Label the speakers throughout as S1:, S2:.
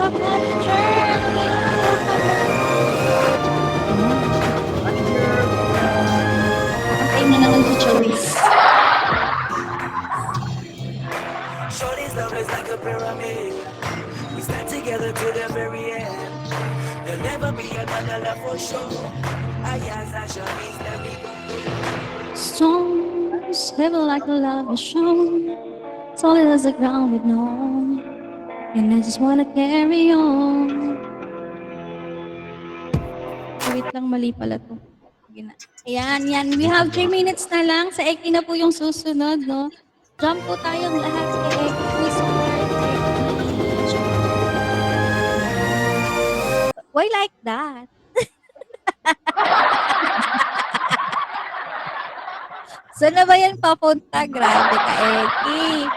S1: back, manager! Antay na naman si Choice.
S2: Shorty's love is like a pyramid. We stand together to the very end. There'll never be another love for sure. Ayaz and Shorty's let me go.
S1: Storms heavy like a lava shown, solid as the ground with no. And I just wanna carry on. Wait lang, mali pala to. Sige na. Ayan, yan. We have 3 minutes na lang. Sa Eki na po yung susunod, no? Jump po tayong lahat kay Eki. Please support Eki. Why like that? Saan na ba yan papunta? Grabe ka, Eki.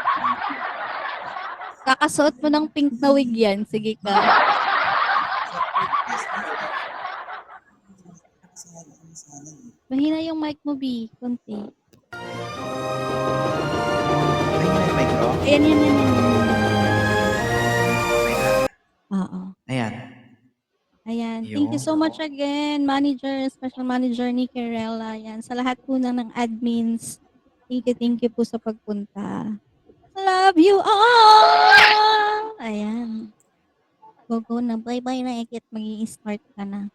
S1: Kakasuot mo ng pink na wig yan. Sige ka. Mahina yung mic mo, B. Kunti.
S3: Mic ko?
S1: Ayan, yan. Oo.
S3: Ayan.
S1: Ayan. Thank you so much again, Manager, Special Manager Nikki Rella. Ayan. Sa lahat po ng admins, thank you po sa pagpunta. Love you all! Ayan. Go na. Bye-bye na, Ekit. Mag-i-start ka na.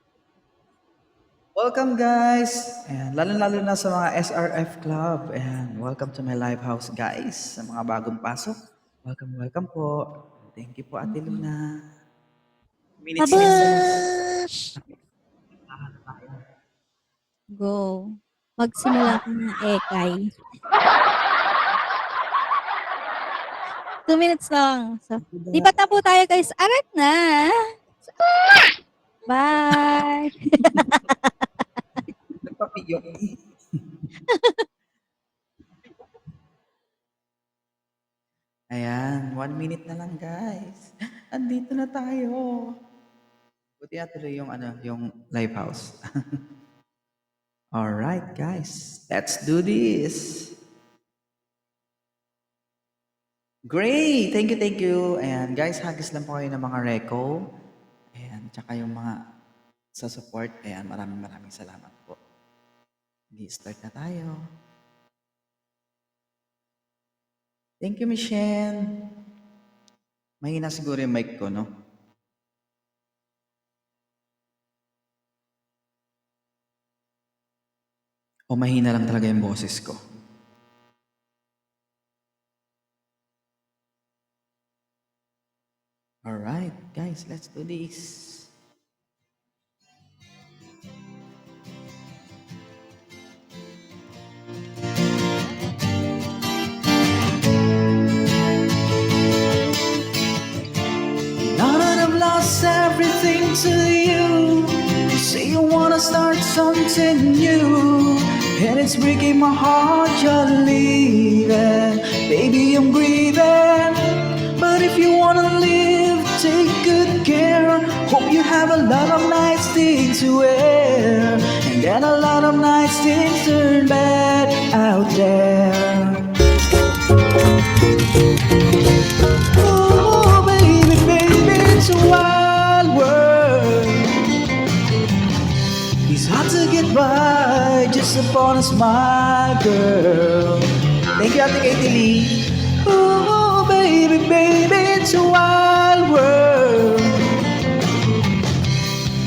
S3: Welcome guys! Ayan, lalo-lalo na sa mga SRF Club. Ayan, welcome to my live house guys. Sa mga bagong pasok, welcome po. Thank you po Ate Luna. Minutes
S1: Babush! Go. Magsimula ka na, Ekay. 2 minutes lang. So, lipat na po tayo guys. Arat na! Bye!
S3: Nagpapiyok. Ayan, 1 minute na lang guys. Andito na tayo. Buti tuloy yung live house. Alright guys, let's do this. Great! Thank you. Ayan, guys, hagis lang po kayo ng mga reco. Ayan, tsaka yung mga sa support. Ayan, maraming salamat po. Start na tayo. Thank you, Michelle. Mahina siguro yung mic ko, no? O mahina lang talaga yung boses ko. Alright, guys, let's do this. Now that I've lost everything to you, you say you wanna start something new, and it's breaking my heart you're leaving. Baby, I'm grieving, but if you wanna live, take good care. Hope you have a lot of nice things to wear, and then a lot of nice things turn bad out there. Oh, baby, it's a wild world. It's hard to get by just upon a smile, girl. Thank you, Ate Katie Lee. Oh, baby, it's a wild world.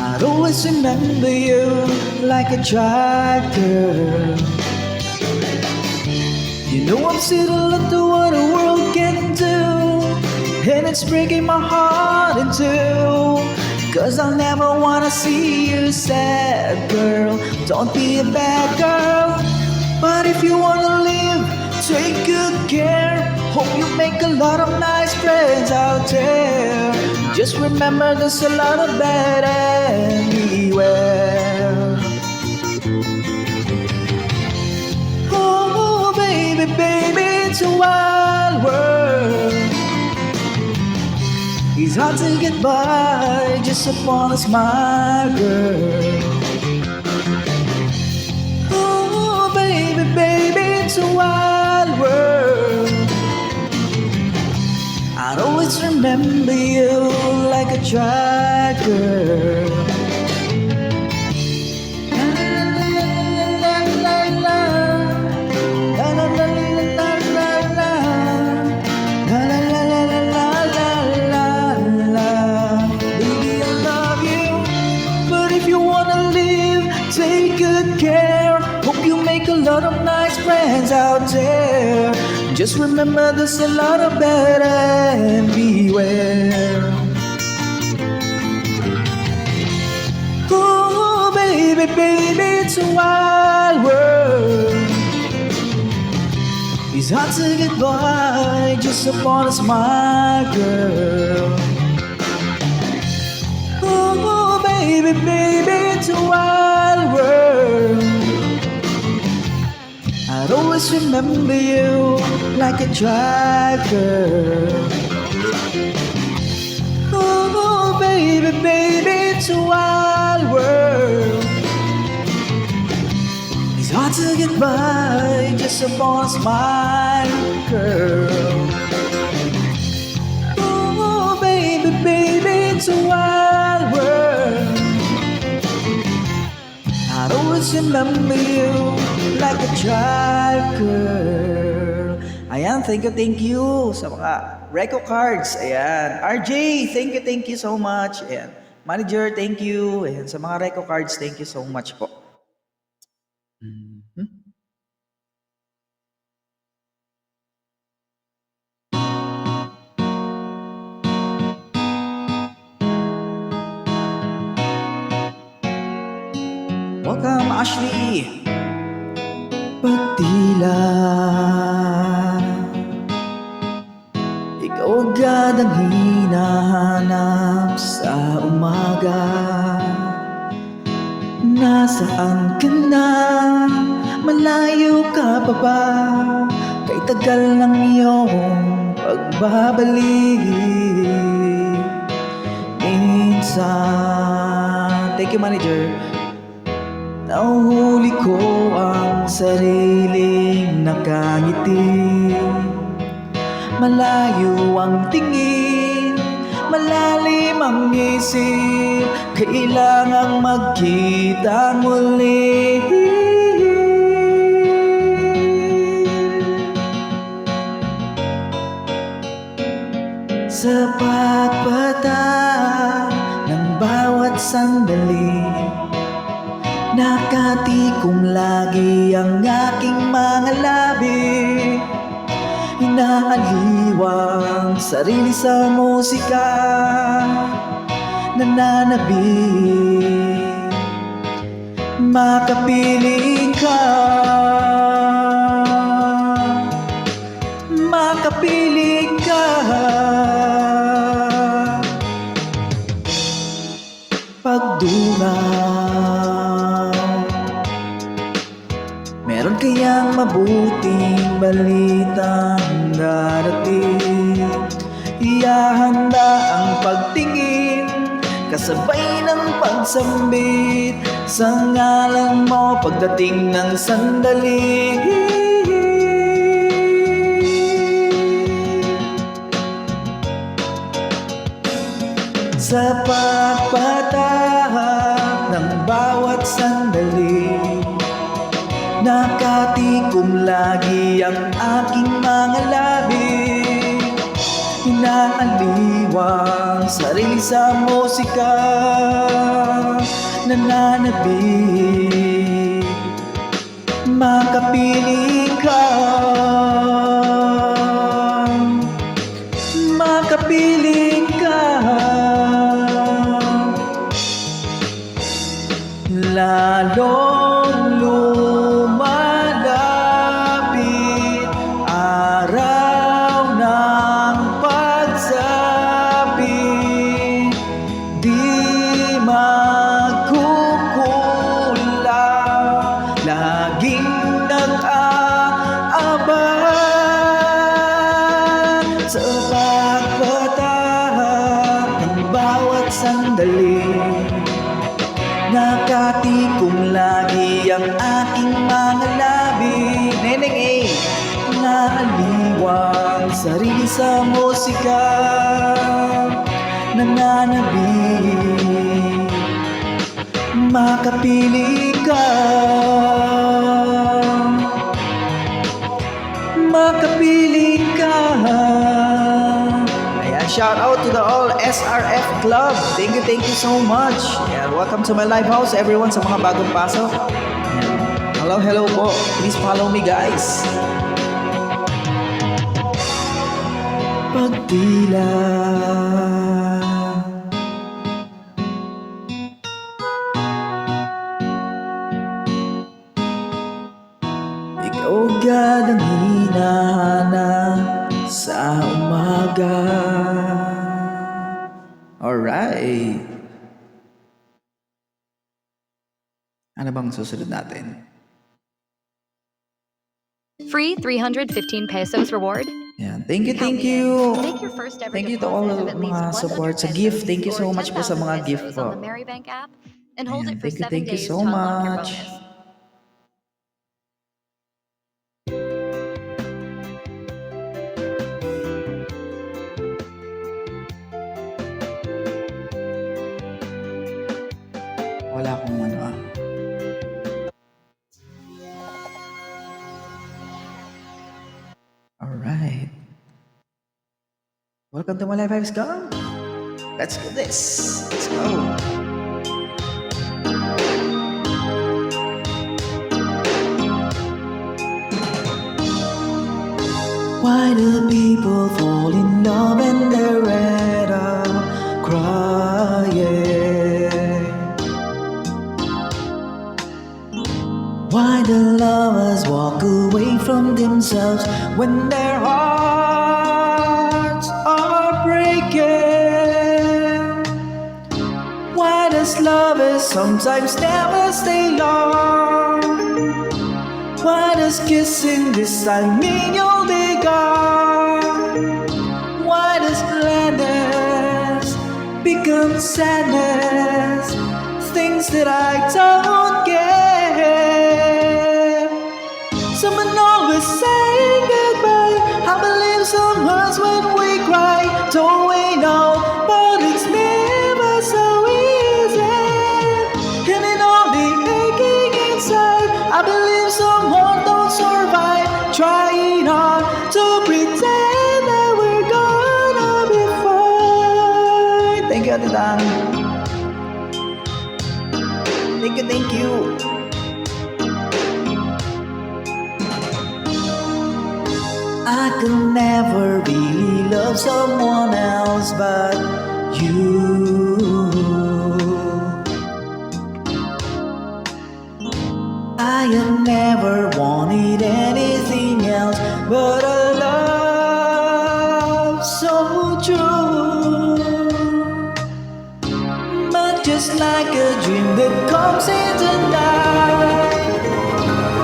S3: I'd always remember you like a child, girl. You know I'm still into what the world can do, and it's breaking my heart in two. 'Cause I'll never wanna see you sad, girl. Don't be a bad girl. But if you wanna live, take good care. Hope you make a lot of nice friends out there. Just remember there's a lot of bad anywhere. Oh, baby, it's a wild world. It's hard to get by just upon a smile, girl. Oh, baby, it's a wild world. I'd always remember you like a tracker. La la la la la la la la la la la la. Baby, I love you, but if you wanna live, take good care. Hope you make a lot of nice friends out there. Just remember there's a lot of bad and beware. Oh, baby, baby, it's a wild world. It's hard to get by just upon a smile, girl. Oh, baby, baby, it's a wild world. I'd always remember you like a tracker. Oh, baby, baby, it's a wild world. It's hard to get by just upon a smile, girl. Oh, baby, baby, it's a wild world. I'd always remember you like a child girl. Ayan, thank you sa mga Reco cards. Ayan, RJ, thank you so much. Ayan, manager, thank you. Ayan, sa mga Reco cards, thank you so much po. Welcome, Ashley. Pagtila, ikaw agad ang hinahanap sa umaga. Nasaan ka na? Malayo ka pa ba? Kay tagal ng iyong pagbabalik. Minsan, thank you, manager. Nahuhuli ko ang sariling nakangiti. Malayo ang tingin, malalim ang isip. Kailangang magkita muli. Sa pagpatak ng bawat sandali, nakatikong lagi ang aking mga labi. Inaaliwang sarili sa musika, nananabik, makapiling ka, makapiling ka. Pagdungaw, meron kayang mabuting balitang darating. Iyahanda ang pagtingin, kasabay ng pagsambit sa ngalan mo pagdating ng sandali. Sa pagpatak ng bawat sandali, nakatikom lagi ang aking mga labi. Inaaliwang sarili sa musika, nananabik, makapiling ka, makapiling ka. Lalong lumalapit araw ng pagsapit, di magkukulang, laging nag-aabang sa pagpatak ng bawat sandali. Nakatikom lagi ang aking mga labi. Neneng A, naaliw dalawang sarili sa musika nananabik. Makapili ka, makapili ka. Ayan, shout out to the all SRF Club. Thank you so much. Ayan, welcome to my live house everyone sa mga bagong pasok. Ayan, hello po. Please follow me guys. Pagdila, ikaw agad ang hinahanap sa umaga. Alright. Ano bang susunod natin?
S4: Free 315 pesos reward.
S3: Yan. Thank you.
S4: Make your first ever
S3: Thank you to all
S4: deposit of at least
S3: mga
S4: 100
S3: support sa
S4: pesos
S3: gift. Thank you so
S4: or
S3: much po sa
S4: 10,000
S3: mga gift
S4: pesos
S3: po.
S4: on the Marybank app and hold
S3: Ayan,
S4: it for
S3: thank you,
S4: 7
S3: thank you
S4: days
S3: so
S4: to unlock your
S3: much.
S4: bonus.
S3: Wala akong ano ah. Alright. Welcome to my life, I've gone. Let's do this. Let's go. Why do people fall in love and they're red up crying? Why do lovers walk away from themselves when their hearts are breaking? Why does lovers sometimes never stay long? Why does kissing this time mean you'll be gone? Why does gladness become sadness? Things that I don't get. Someone always saying goodbye. I believe some hurts when we cry. Don't we know? But it's never so easy. And in all the aching inside, I believe some heart don't survive. Trying hard to pretend that we're gonna be fine. Thank you, Ate Dan. Thank you. I could never really love someone else but you. I have never wanted anything else but a love so true. But just like a dream that comes in the night,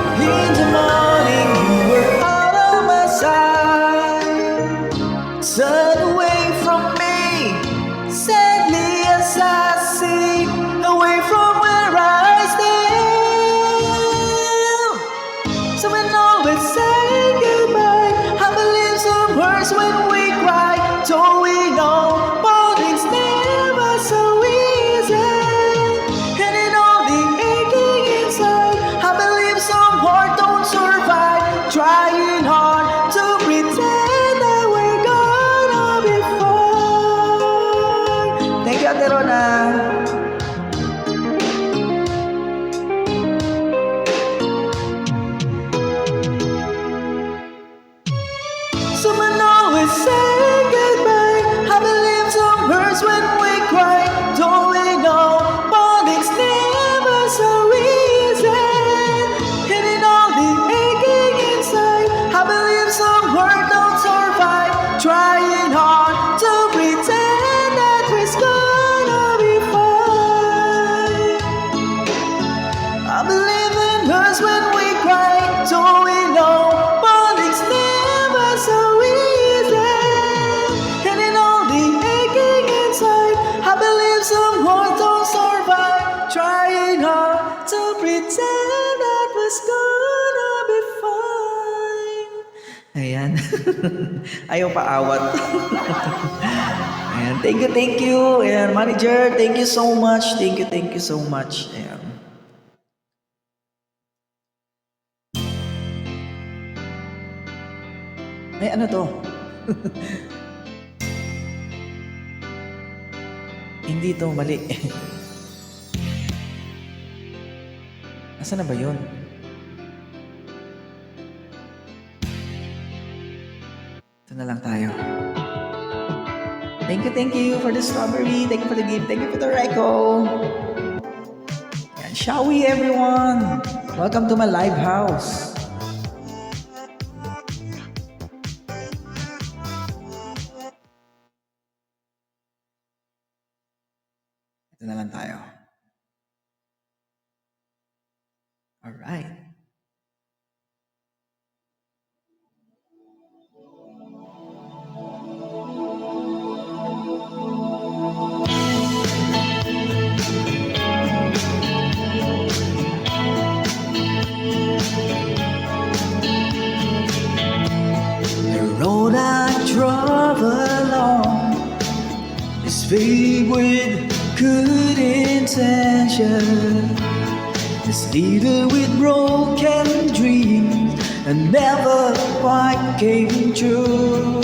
S3: in the morning you were out of my sight. Turn away from me, sadly as I see, away from where I stand. Someone always saying goodbye. I believe some words when we cry. Don't we know? But it's never so easy. And in all the aching inside, I believe some heart don't survive. Trying hard to pretend that we're gonna be fine. Thank you, Ate Rona. Someone always saying goodbye. I believe some hurts when we cry. Don't we know? But it's never so easy. And in all the aching inside, I believe some hurt don't survive. Trying hard to pretend that we're gonna be fine. Ayan. Ayaw paawat. Ayan. Thank you. Ayan, manager, thank you so much. Thank you so much. Ayan. Ay, ano to? Hindi to, mali. Nasaan na ba yun? Ito na lang tayo. Thank you for the strawberry. Thank you for the gift. Thank you for the Reco. And shall we, everyone? Welcome to my live house. Ito na lang tayo. Alright. The road I travel on is filled with good intention. It's littered with broken dreams and never quite came true.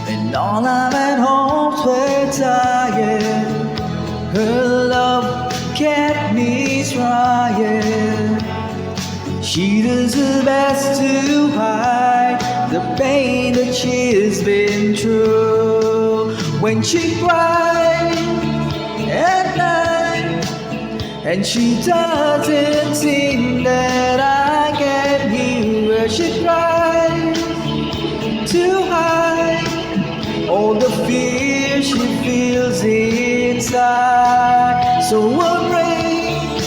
S3: And all I've had hopes were tired. Her love kept me trying. She does her best to hide the pain that she's been through. When she cries at night, and she doesn't think that I can hear her. She cries to hide all the fear she feels inside. So afraid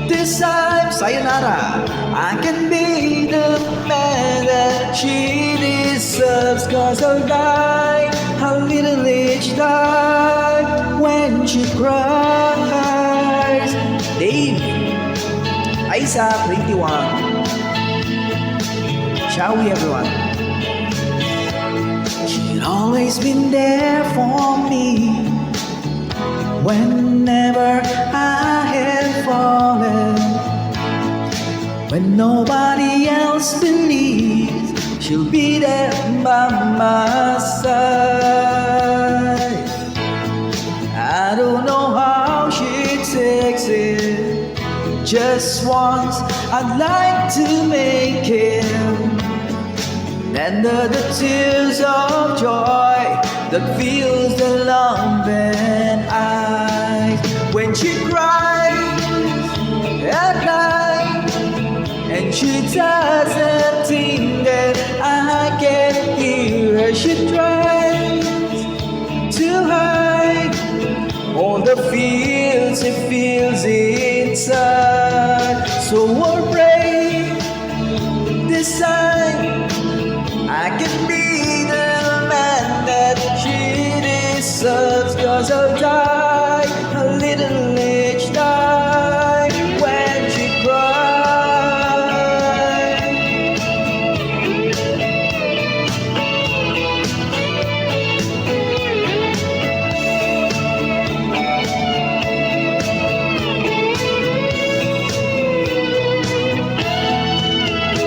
S3: this time, sayonara, I can be the man that she deserves. 'Cause I'll die a little each time when she cries. Dave, Aisa, 21. Shall we, everyone? She'd always been there for me whenever I had fallen. When nobody else believes, she'll be there by my side. I don't know how she takes it. Just once I'd like to make it, and the tears of joy that fills the loving eyes. When she cries at night, and she doesn't think that I can hear her. She tries to hide all the feels it feels inside. So I'll pray this time I can be the man that she deserves. 'Cause I'll die a little each time when she cries.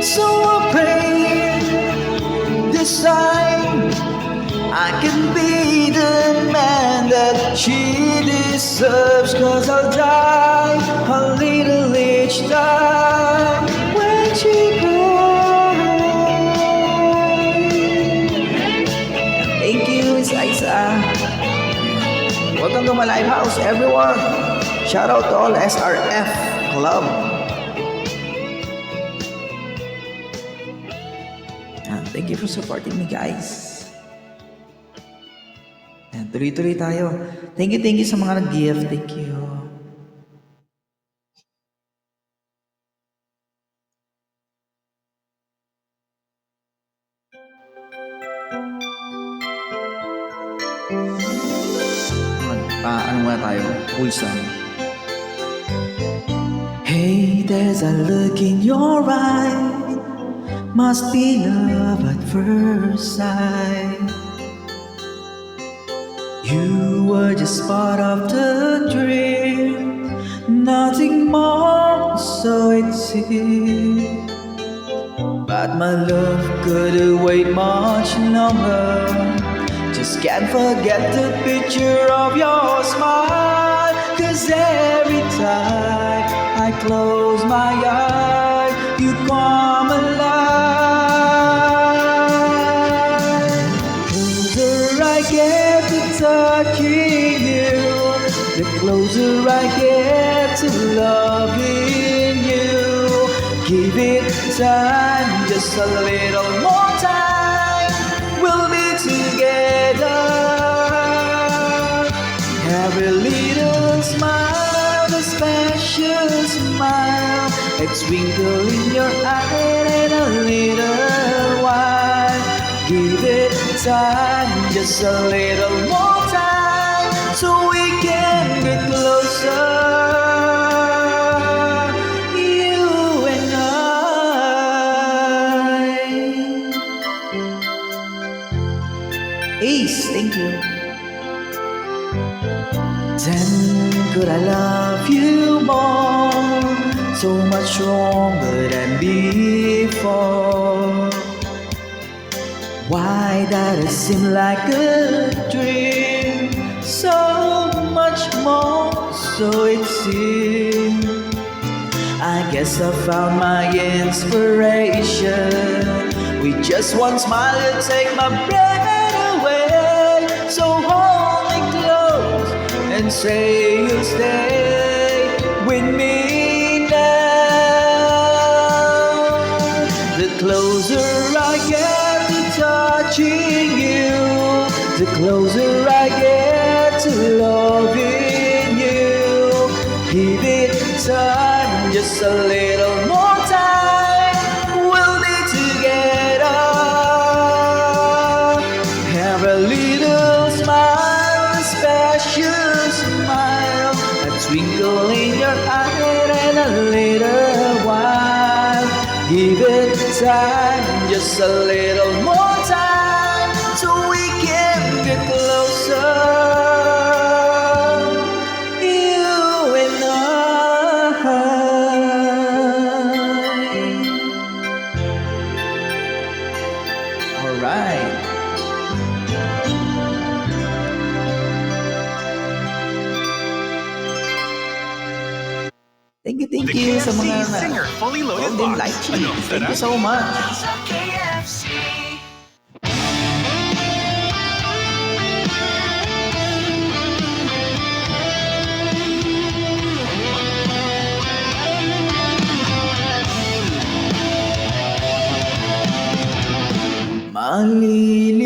S3: So I'll pray this time I can be the man that she deserves. 'Cause I'll die a little each time when she cries. Thank you, Miss Aisa. Welcome to my live house, everyone. Shout out to all SRF Club. And thank you for supporting me, guys. And tuloy-tuloy tayo. Thank you sa mga nag-gift. Thank you. Ano muna tayo? Wholesome. Hey, there's a look in your eyes must be love at first sight. You were just part of the dream, nothing more, so it seemed. But my love couldn't wait much longer. Just can't forget the picture of your smile. 'Cause every time I close my eyes, you come alive. Closer I get to touching you, the closer I get to loving you. Give it time, just a little more time, we'll be together. Every little smile, a special smile, a twinkle in your eye and a little while. Give it time, just a little more time, so we can get closer. You and I. Ace, thank you. Then could I love you more, so much stronger than before? Why that it seem like a dream, so much more, so it seems. I guess I found my inspiration, with just one smile to take my breath away. So hold me close and say you'll stay with me now. The closer I get to touching you, the closer I get to loving you. Give it time, just a little more time, we'll be together. Have a little smile, a special smile, a twinkle in your eye and a little while. Give it time, just a little more time, so we can get closer. You and I. All right. Thank you sa mga
S5: Singer fully loaded
S3: golden
S5: box.
S3: light
S5: Ano,
S3: cheese. Thank
S5: sarap?
S3: you so much.
S2: Sa KFC.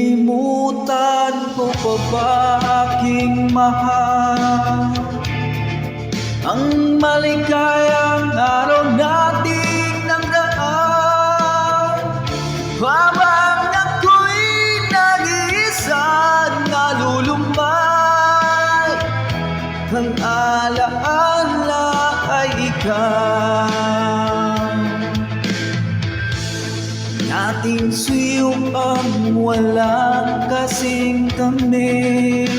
S3: Malilimutan ko pa ba aking mahal, ang maligayang araw nating nagdaan? Habang ako'y nag-iisa nalulumbay, ang alaala ay ikaw. Ating suyong ang walang kasing tamis,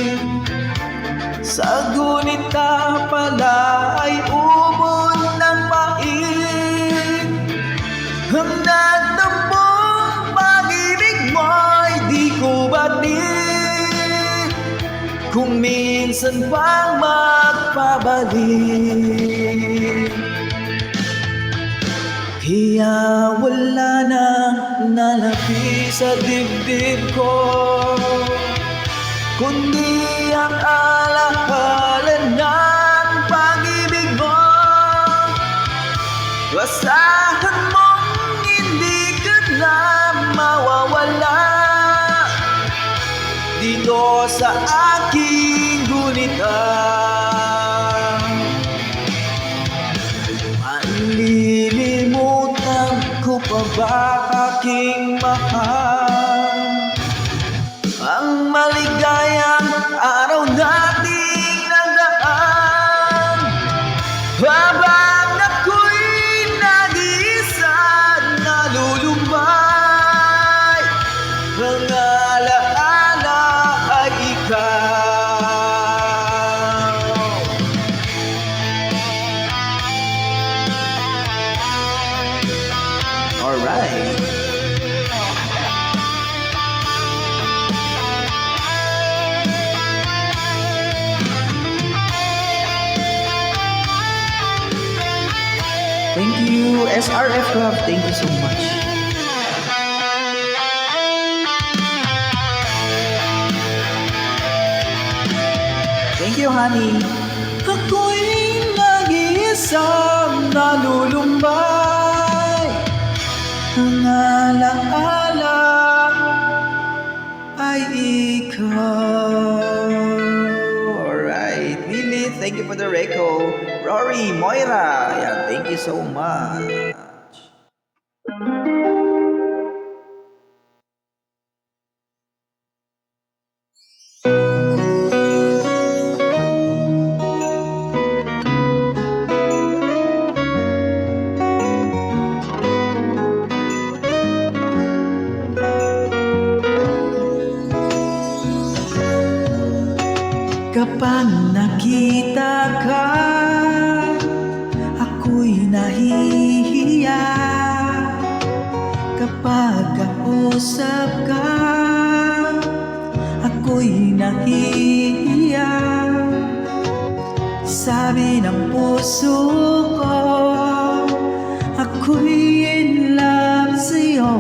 S3: sa gunita pala ay ubod ng pait. Ang nagtampong pag-ibig mo'y di ko batid, kung minsan pang magpabalik. Kaya wala nang nalapi sa dibdib ko, kundi ang alaala ng pag-ibig mo. Asahan mong hindi ka na mawawala dito sa aking gunita. Malilimutan ko pa ba aking mahal, ang maligayang araw nating nagdaan? Habang ako'y nag-iisa nalulumbay, SRF Club, thank you so much. Thank you, honey. Ako'y nag-iisang nalulumbay. Ang alaala ay ikaw. Alright, Lily, thank you for the reco. Rory, Moira, yeah, thank you so much. Kapag nakita ka, ako'y nahihiya. Kapag kausap ka, ako'y nahihiya. Sabi ng puso ko, ako'y in love sa'yo.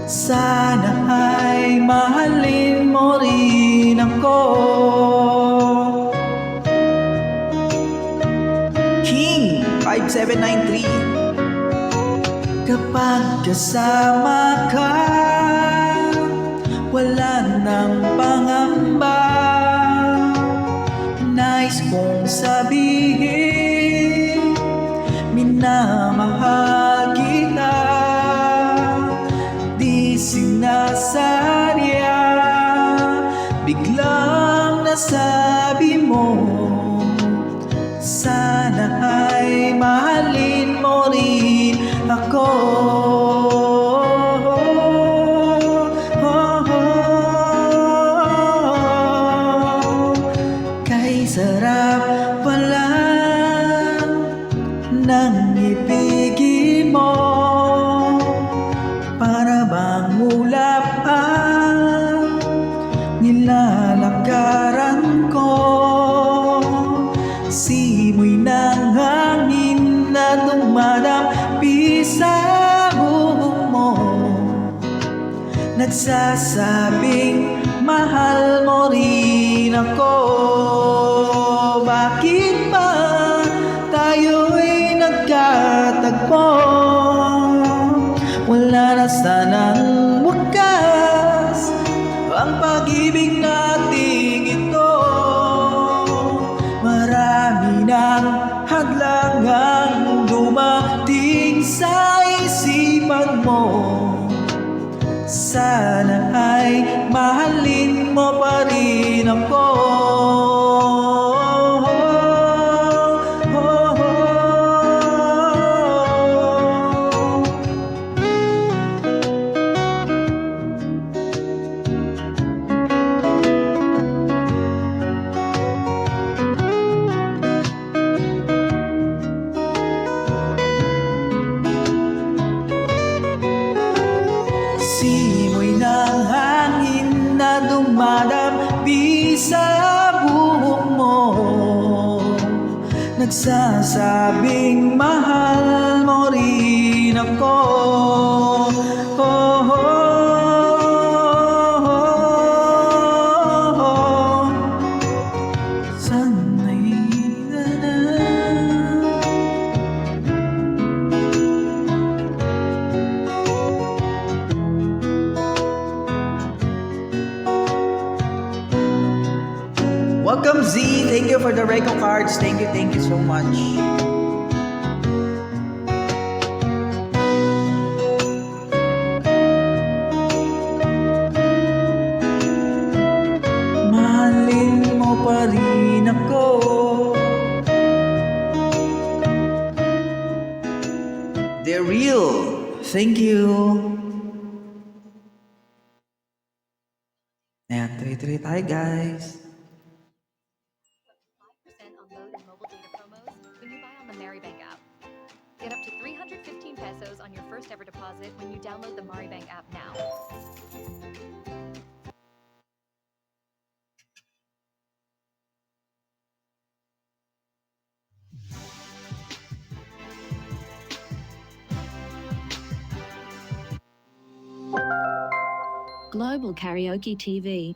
S3: Sana ay mahalin mo rin ako. King 5793. Kapag kasama ka, wala nang pangamba. Nais kong sabihin, minamahal kita. Di sinasadya, biglang nasabi mo, sana ay mahalin mo rin ako. Kay sarap pala ng ibigin mo, para bang ulap ang nilalakaran ko. Simoy ng hangin na dumadampi sa buhok mo, nagsasabing mahal mo rin ako. Bakit ba tayo'y nagkatagpo? Wala na sanang wakas ang pag-ibig nating ito. Marami ng hadlangang dumating sa isipan mo. Sana ay mahalin mo pa rin ako. Simoy ng hangin na dumadampi sa buhok mo, nagsasabing mahal mo rin ako. Oh, oh, oh, oh. Sana'y Welcome Z, thank you for the Reco cards. Thank you so much. Mahalin mo pa rin ako. They're real. Thank you. Ayan, tuloy-tuloy tayo guys.
S4: 5% on load and mobile data promos when you buy on the Maribank app. Get up to 315 pesos on your first ever deposit when you download the Maribank app now.
S5: Global Karaoke TV.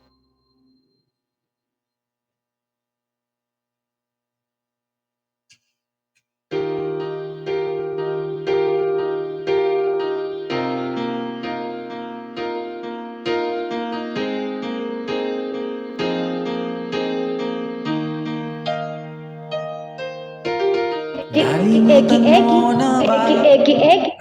S3: Nalimutan mo na ba?